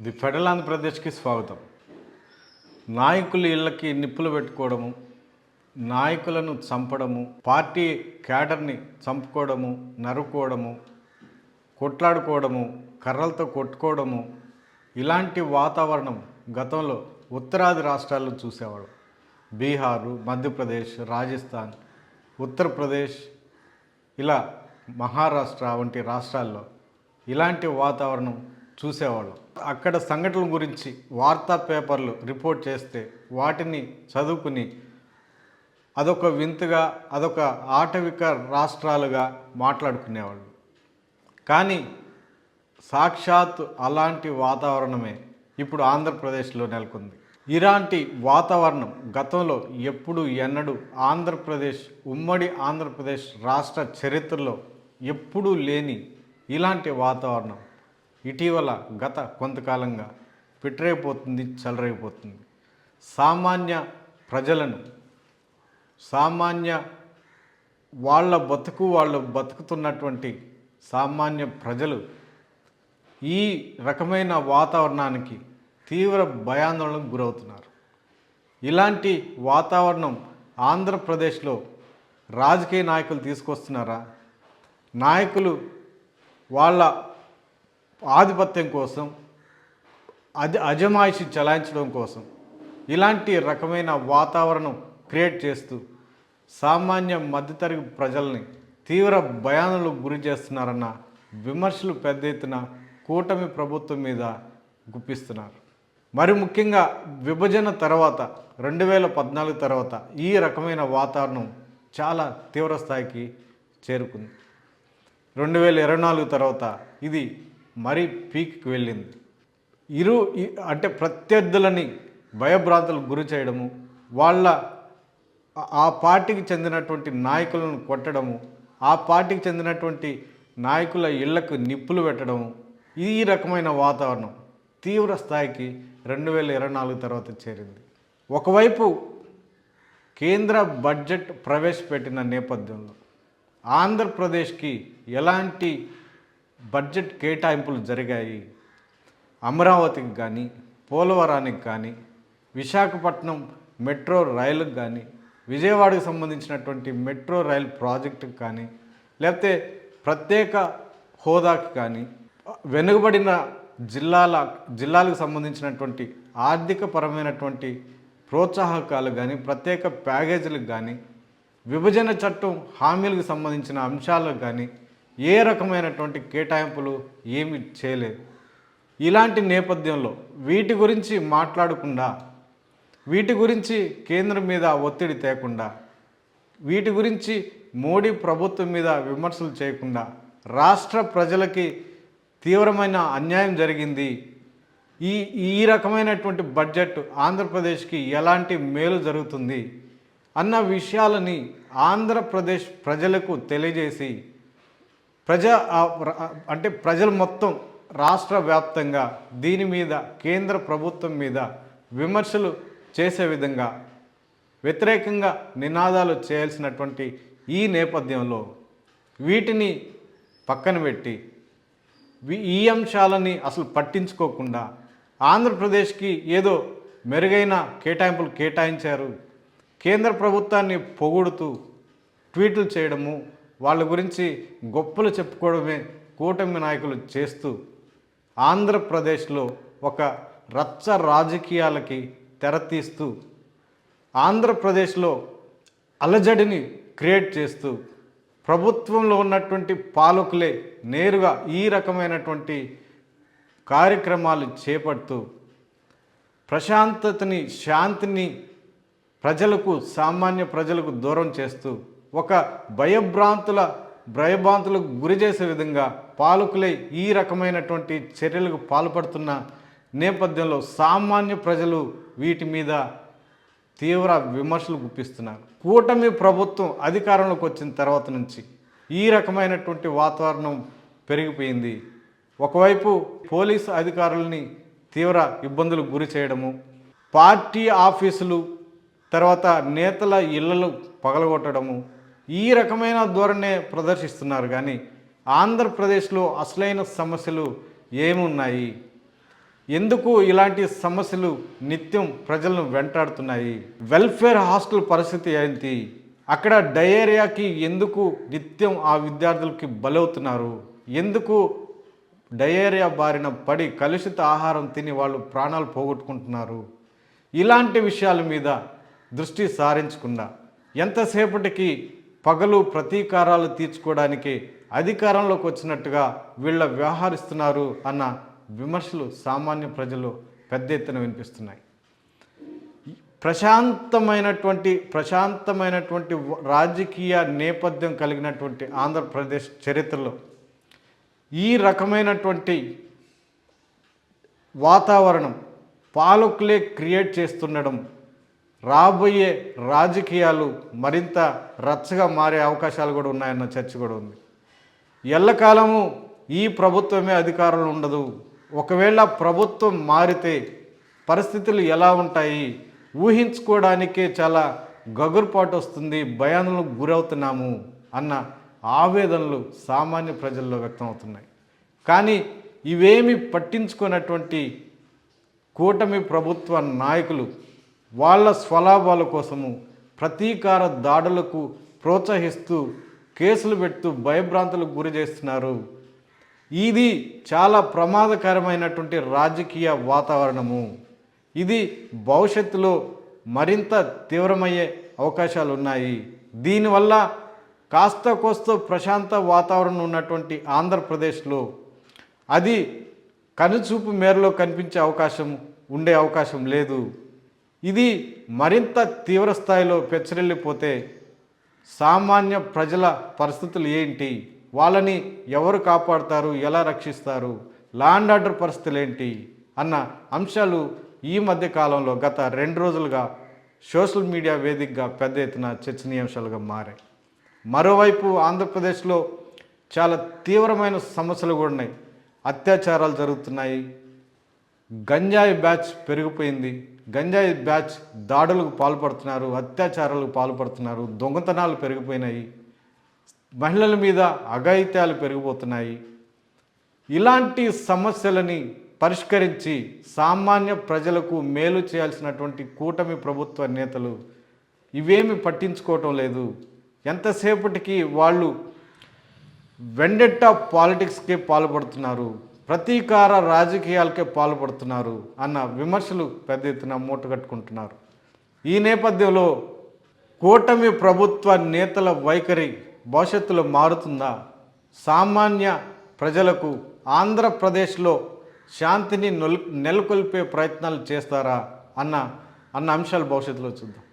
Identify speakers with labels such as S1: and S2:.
S1: The federal ఆంధ్రప్రదేశ్కి స్వాగతం. నాయకులు ఇళ్ళకి నిప్పులు పెట్టుకోవడము, నాయకులను చంపడము, పార్టీ క్యాడర్ని చంపుకోవడము, నరుకోవడము, కొట్లాడుకోవడము, కర్రలతో కొట్టుకోవడము, ఇలాంటి వాతావరణం గతంలో ఉత్తరాది రాష్ట్రాల్లో చూసేవాడు. బీహారు, మధ్యప్రదేశ్, రాజస్థాన్, ఉత్తరప్రదేశ్, ఇలా మహారాష్ట్ర వంటి రాష్ట్రాల్లో ఇలాంటి వాతావరణం చూసేవాళ్ళు. అక్కడ సంఘటనల గురించి వార్తా పేపర్లు రిపోర్ట్ చేస్తే వాటిని చదువుకుని అదొక వింతగా, అదొక ఆటవిక రాష్ట్రాలుగా మాట్లాడుకునేవాళ్ళు. కానీ సాక్షాత్ అలాంటి వాతావరణమే ఇప్పుడు ఆంధ్రప్రదేశ్లో నెలకొంది. ఇలాంటి వాతావరణం గతంలో ఎప్పుడు ఎన్నడూ ఆంధ్రప్రదేశ్, ఉమ్మడి ఆంధ్రప్రదేశ్ రాష్ట్ర చరిత్రలో ఎప్పుడూ లేని ఇలాంటి వాతావరణం ఇటీవల గత కొంతకాలంగా పిట్రైపోతుంది, చెలరైపోతుంది. సామాన్య ప్రజలను, సామాన్య వాళ్ళు బతుకుతున్నటువంటి సామాన్య ప్రజలు ఈ రకమైన వాతావరణానికి తీవ్ర భయాందోళనకు గురవుతున్నారు. ఇలాంటి వాతావరణం ఆంధ్రప్రదేశ్లో రాజకీయ నాయకులు తీసుకొస్తున్నారా? నాయకులు వాళ్ళ ఆధిపత్యం కోసం, అజమాయిషి చలాయించడం కోసం ఇలాంటి రకమైన వాతావరణం క్రియేట్ చేస్తూ సామాన్య మధ్యతరగతి ప్రజల్ని తీవ్ర భయాందోళనకు గురి చేస్తున్నారన్న విమర్శలు పెద్ద ఎత్తున కూటమి ప్రభుత్వం మీద గుప్పిస్తున్నారు. మరి ముఖ్యంగా విభజన తర్వాత 2014 తర్వాత ఈ రకమైన వాతావరణం చాలా తీవ్ర స్థాయికి చేరుకుంది. 2024 తర్వాత ఇది మరీ పీక్కి వెళ్ళింది. అంటే ప్రత్యర్థులని భయభ్రాంతులకు గురి చేయడము, వాళ్ళ ఆ పార్టీకి చెందినటువంటి నాయకులను కొట్టడము, ఆ పార్టీకి చెందినటువంటి నాయకుల ఇళ్లకు నిప్పులు పెట్టడము, ఈ రకమైన వాతావరణం తీవ్ర స్థాయికి 2024 తర్వాత చేరింది. ఒకవైపు కేంద్ర బడ్జెట్ ప్రవేశపెట్టిన నేపథ్యంలో ఆంధ్రప్రదేశ్కి ఎలాంటి బడ్జెట్ కేటాయింపులు జరిగాయి? అమరావతికి కానీ, పోలవరానికి కానీ, విశాఖపట్నం మెట్రో రైలుకు కానీ, విజయవాడకు సంబంధించినటువంటి మెట్రో రైల్ ప్రాజెక్టుకు కానీ, లేకపోతే ప్రత్యేక హోదాకి కానీ, వెనుకబడిన జిల్లాలకు సంబంధించినటువంటి ఆర్థికపరమైనటువంటి ప్రోత్సాహకాలు కానీ, ప్రత్యేక ప్యాకేజీలకు కానీ, విభజన చట్టం హామీలకు సంబంధించిన అంశాలకు కానీ ఏ రకమైనటువంటి కేటాయింపులు ఏమి చేయలేదు. ఇలాంటి నేపథ్యంలో వీటి గురించి మాట్లాడకుండా, వీటి గురించి కేంద్రం మీద ఒత్తిడి తేకుండా, వీటి గురించి మోడీ ప్రభుత్వం మీద విమర్శలు చేయకుండా, రాష్ట్ర ప్రజలకి తీవ్రమైన అన్యాయం జరిగింది, ఈ రకమైనటువంటి బడ్జెట్ ఆంధ్రప్రదేశ్కి ఎలాంటి మేలు జరుగుతుంది అన్న విషయాలని ఆంధ్రప్రదేశ్ ప్రజలకు తెలియజేసి ప్రజలు మొత్తం రాష్ట్ర వ్యాప్తంగా దీని మీద కేంద్ర ప్రభుత్వం మీద విమర్శలు చేసే విధంగా వ్యతిరేకంగా నినాదాలు చేయాల్సినటువంటి ఈ నేపథ్యంలో వీటిని పక్కన పెట్టి ఈ అంశాలని అసలు పట్టించుకోకుండా ఆంధ్రప్రదేశ్కి ఏదో మెరుగైన కేటాయింపులు కేటాయించారు, కేంద్ర ప్రభుత్వాన్ని పొగుడుతూ ట్వీట్లు చేయడము, వాళ్ళ గురించి గొప్పలు చెప్పుకోవడమే కూటమి నాయకులు చేస్తూ ఆంధ్రప్రదేశ్లో ఒక రచ్చ రాజకీయాలకి తెరతీస్తూ ఆంధ్రప్రదేశ్లో అలజడిని క్రియేట్ చేస్తూ ప్రభుత్వంలో ఉన్నటువంటి పాలకులే నేరుగా ఈ రకమైనటువంటి కార్యక్రమాలు చేపడుతూ ప్రశాంతతని, శాంతిని ప్రజలకు, సామాన్య ప్రజలకు దూరం చేస్తూ ఒక భయభ్రాంతులకు గురి చేసే విధంగా పాలకులే ఈ రకమైనటువంటి చర్యలకు పాల్పడుతున్న నేపథ్యంలో సామాన్య ప్రజలు వీటి మీద తీవ్ర విమర్శలు గుప్పిస్తున్నారు. కూటమి ప్రభుత్వం అధికారంలోకి వచ్చిన తర్వాత నుంచి ఈ రకమైనటువంటి వాతావరణం పెరిగిపోయింది. ఒకవైపు పోలీసు అధికారులని తీవ్ర ఇబ్బందులకు గురి చేయడము, పార్టీ ఆఫీసులు, తర్వాత నేతల ఇళ్లలు పగలగొట్టడము, ఈ రకమైన ధోరణే ప్రదర్శిస్తున్నారు. కానీ ఆంధ్రప్రదేశ్లో అసలైన సమస్యలు ఏమున్నాయి? ఎందుకు ఇలాంటి సమస్యలు నిత్యం ప్రజలను వెంటాడుతున్నాయి? వెల్ఫేర్ హాస్టల్ పరిస్థితి ఏంటి? అక్కడ డయేరియాకి ఎందుకు నిత్యం ఆ విద్యార్థులకి బలవుతున్నారు? ఎందుకు డయేరియా బారిన పడి కలుషిత ఆహారం తిని వాళ్ళు ప్రాణాలు పోగొట్టుకుంటున్నారు? ఇలాంటి విషయాల మీద దృష్టి సారించకుండా ఎంతసేపటికి పగలు ప్రతీకారాలు తీర్చుకోవడానికి అధికారంలోకి వచ్చినట్టుగా వీళ్ళ వ్యవహరిస్తున్నారు అన్న విమర్శలు సామాన్య ప్రజలు పెద్ద ఎత్తున వినిపిస్తున్నాయి. ప్రశాంతమైనటువంటి రాజకీయ నేపథ్యం కలిగినటువంటి ఆంధ్రప్రదేశ్ చరిత్రలో ఈ రకమైనటువంటి వాతావరణం పాలకులే క్రియేట్ చేస్తుండడం రాబోయే రాజకీయాలు మరింత రచ్చగా మారే అవకాశాలు కూడా ఉన్నాయన్న చర్చ కూడా ఉంది. ఎల్లకాలము ఈ ప్రభుత్వమే అధికారంలో ఉండదు. ఒకవేళ ప్రభుత్వం మారితే పరిస్థితులు ఎలా ఉంటాయి ఊహించుకోవడానికే చాలా గగురుపాటు వస్తుంది, భయాలకు గురవుతున్నాము అన్న ఆవేదనలు సామాన్య ప్రజల్లో వ్యక్తం అవుతున్నాయి. కానీ ఇవేమి పట్టించుకున్నటువంటి కూటమి ప్రభుత్వ నాయకులు వాళ్ళ స్వలాభాల కోసము ప్రతీకార దాడులకు ప్రోత్సహిస్తూ కేసులు పెడుతూ భయభ్రాంతులకు గురి చేస్తున్నారు. ఇది చాలా ప్రమాదకరమైనటువంటి రాజకీయ వాతావరణము. ఇది భవిష్యత్తులో మరింత తీవ్రమయ్యే అవకాశాలు ఉన్నాయి. దీనివల్ల కాస్త కోస్త ప్రశాంత వాతావరణం ఉన్నటువంటి ఆంధ్రప్రదేశ్లో అది కనుచూపు మేరలో కనిపించే అవకాశం లేదు. ఇది మరింత తీవ్ర స్థాయిలో పెచ్చరిల్లిపోతే సామాన్య ప్రజల పరిస్థితులు ఏంటి, వాళ్ళని ఎవరు కాపాడుతారు, ఎలా రక్షిస్తారు, లా అండ్ ఆర్డర్ పరిస్థితులు ఏంటి అన్న అంశాలు ఈ మధ్య కాలంలో గత 2 రోజులుగా సోషల్ మీడియా వేదికగా పెద్ద ఎత్తున చర్చనీయాంశాలుగా మారాయి. మరోవైపు ఆంధ్రప్రదేశ్లో చాలా తీవ్రమైన సమస్యలు కూడా ఉన్నాయి. అత్యాచారాలు జరుగుతున్నాయి, గంజాయి బ్యాచ్ పెరిగిపోయింది, గంజాయి బ్యాచ్ దాడులకు పాల్పడుతున్నారు, అత్యాచారాలకు పాల్పడుతున్నారు, దొంగతనాలు పెరిగిపోయినాయి, మహిళల మీద అఘాయిత్యాలు పెరిగిపోతున్నాయి. ఇలాంటి సమస్యలని పరిష్కరించి సామాన్య ప్రజలకు మేలు చేయాల్సినటువంటి కూటమి ప్రభుత్వ నేతలు ఇవేమి పట్టించుకోవటం లేదు. ఎంతసేపటికి వాళ్ళు వెండెట్టా పాలిటిక్స్కే పాల్పడుతున్నారు, ప్రతీకార రాజకీయాలకే పాల్పడుతున్నారు అన్న విమర్శలు పెద్ద ఎత్తున మూటగట్టుకుంటున్నారు. ఈ నేపథ్యంలో కూటమి ప్రభుత్వ నేతల వైఖరి భవిష్యత్తులో మారుతుందా? సామాన్య ప్రజలకు ఆంధ్రప్రదేశ్లో శాంతిని నెలకొల్పే ప్రయత్నాలు చేస్తారా అన్న అంశాలు భవిష్యత్తులో చూద్దాం.